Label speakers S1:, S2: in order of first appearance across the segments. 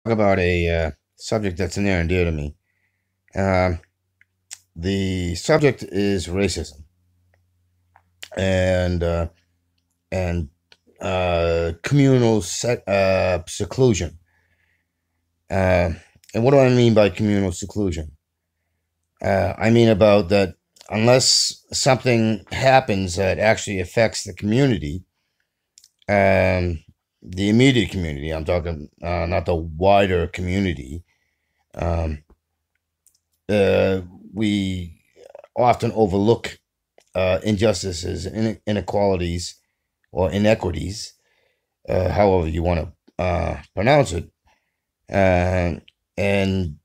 S1: Talk about a subject that's near and dear to me. Um, the subject is racism and uh, and communal seclusion. Uh, and what do I mean by communal seclusion? I mean about that unless something happens that actually affects the community, um, the immediate community. I'm talking not the wider community. Um, uh, we often overlook injustices, inequalities, or inequities, however you want to pronounce it, uh, and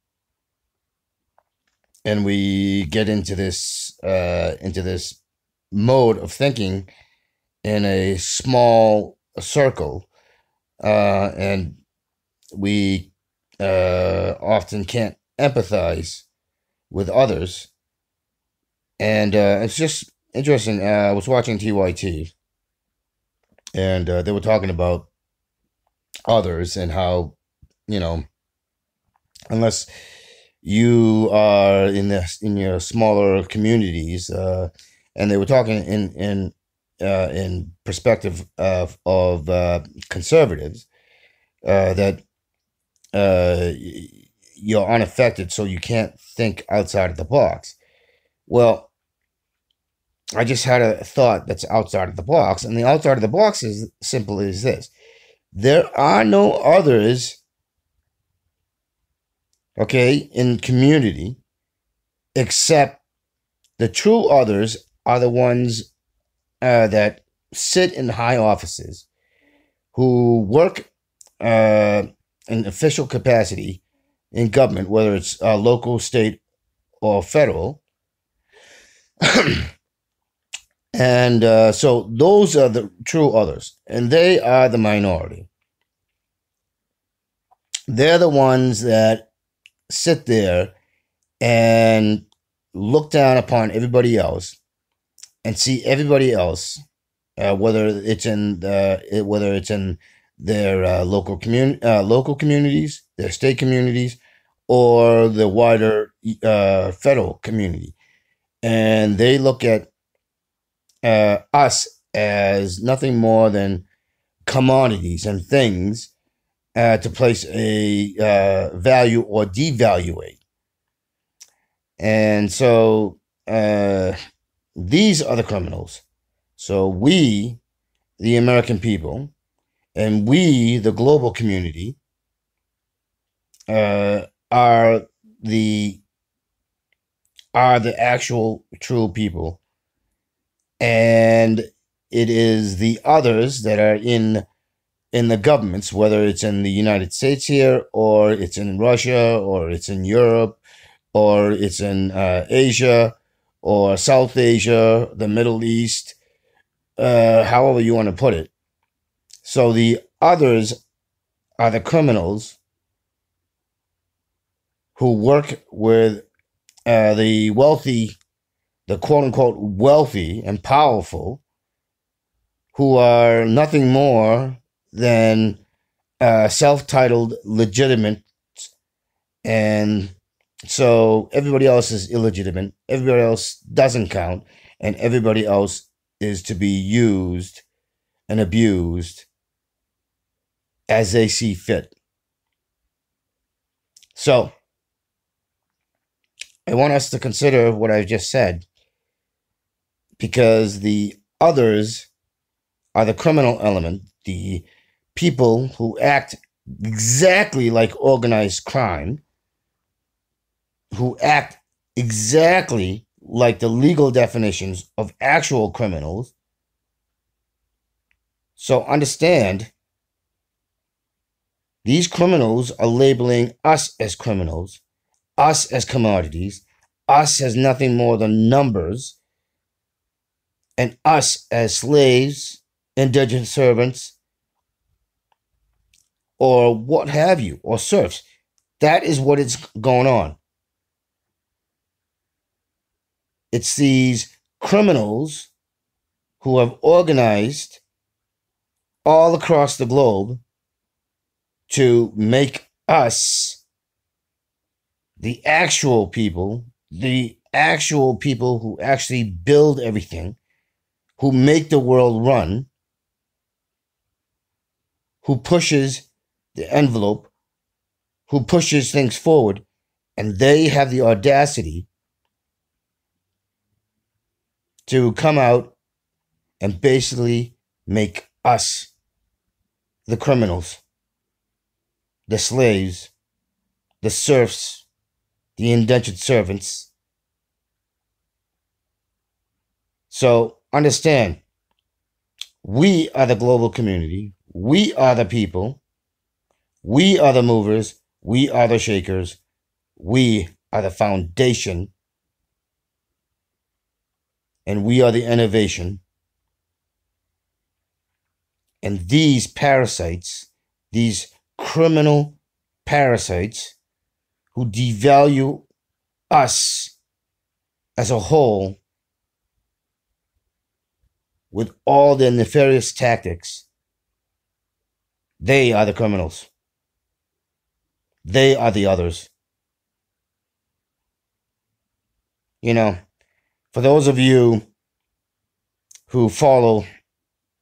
S1: and we get into this mode of thinking in a small circle, and we often can't empathize with others, and it's just interesting. I was watching TYT, and they were talking about others and how you know unless you are in your smaller communities, and they were talking in perspective of conservatives, that you're unaffected, so you can't think outside of the box. Well, I just had a thought that's outside of the box, and the outside of the box is simple as this: there are no others, okay, in community, except the true others are the ones that sit in high offices, who work uh, in official capacity in government, whether it's local, state, or federal. And so those are the true others, and they are the minority. They're the ones that sit there and look down upon everybody else and see everybody else, whether it's in their local communities, their state communities, or the wider federal community, and they look at us as nothing more than commodities and things to place a value or devaluate. And so these are the criminals. So we, the American people, and we, the global community, are the actual true people, and it is the others that are in the governments, whether it's in the United States here, or it's in Russia, or it's in Europe, or it's in Asia, or South Asia, the Middle East, however you want to put it. So the others are the criminals who work with the wealthy, the quote unquote wealthy and powerful, who are nothing more than self titled legitimate. And so everybody else is illegitimate, everybody else doesn't count, and everybody else is to be used and abused as they see fit. So I want us to consider what I've just said, because the others are the criminal element, the people who act exactly like organized crime, who act exactly like the legal definitions of actual criminals. So understand, these criminals are labeling us as criminals, us as commodities, us as nothing more than numbers, and us as slaves, indigent servants, or what have you, or serfs. That is what is going on. It's these criminals who have organized all across the globe to make us, the actual people who actually build everything, who make the world run, who pushes the envelope, who pushes things forward, and they have the audacity to come out and basically make us the criminals, the slaves, the serfs, the indentured servants. So understand, we are the global community. We are the people. We are the movers. We are the shakers. We are the foundation. And we are the innovation. And these parasites, these criminal parasites who devalue us as a whole with all their nefarious tactics, they are the criminals. They are the others. You know, for those of you who follow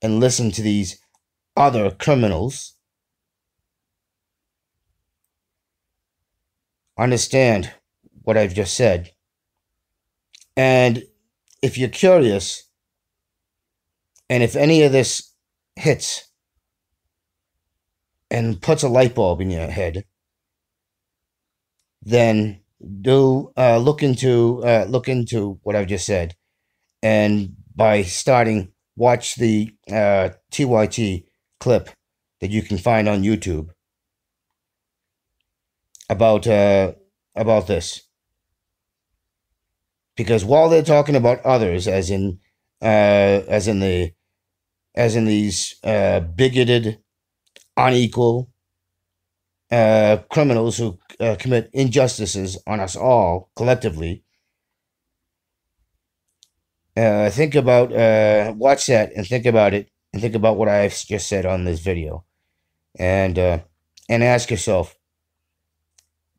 S1: and listen to these other criminals, understand what I've just said. And if you're curious, and if any of this hits and puts a light bulb in your head, then do look into what I've just said, and by starting, watch the TYT clip that you can find on YouTube about this, because while they're talking about others, as in these bigoted, unequal criminals who commit injustices on us all collectively, think about watch that and think about it, and think about what I've just said on this video, and ask yourself,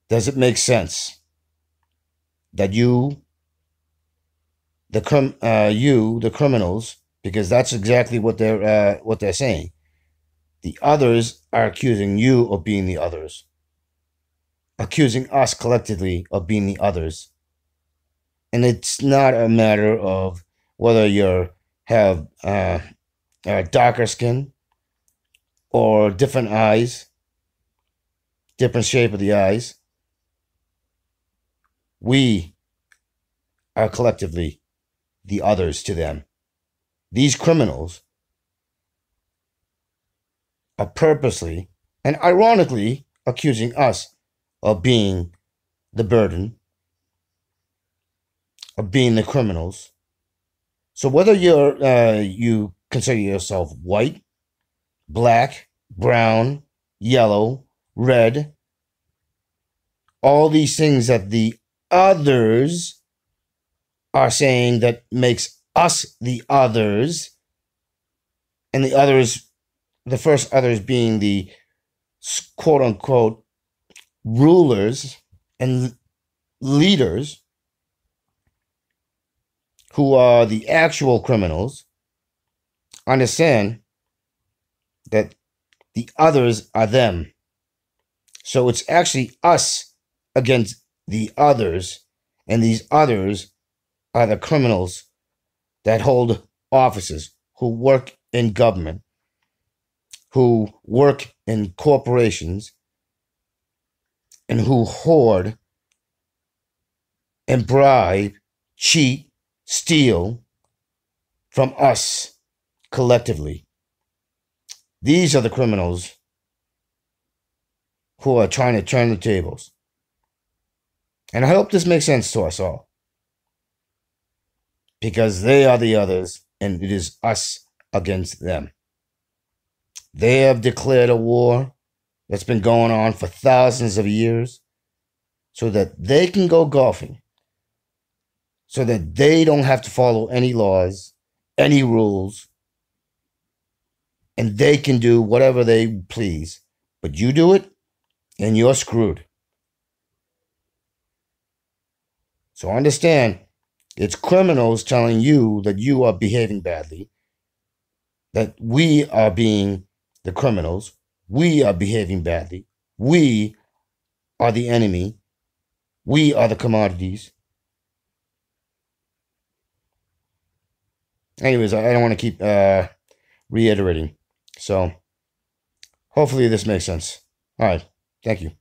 S1: does it make sense that you, the criminals, because that's exactly what they're saying. The others are accusing you of being the others, accusing us collectively of being the others. And it's not a matter of whether you have darker skin or different eyes, different shape of the eyes. We are collectively the others to them. These criminals are purposely and ironically accusing us of being the burden, of being the criminals. So whether you consider yourself white, black, brown, yellow, red, all these things that the others are saying that makes us the others, and the others, the first others being the quote-unquote rulers and leaders, who are the actual criminals, understand that the others are them. So it's actually us against the others, and these others are the criminals that hold offices, who work in government, who work in corporations, and who hoard and bribe, cheat, steal from us collectively. These are the criminals who are trying to turn the tables. And I hope this makes sense to us all, because they are the others, and it is us against them. They have declared a war that's been going on for thousands of years so that they can go golfing, so that they don't have to follow any laws, any rules, and they can do whatever they please. But you do it, and you're screwed. So understand, it's criminals telling you that you are behaving badly, that we are being the criminals, we are behaving badly, we are the enemy, we are the commodities. Anyways, I don't want to keep reiterating. So hopefully this makes sense. All right. Thank you.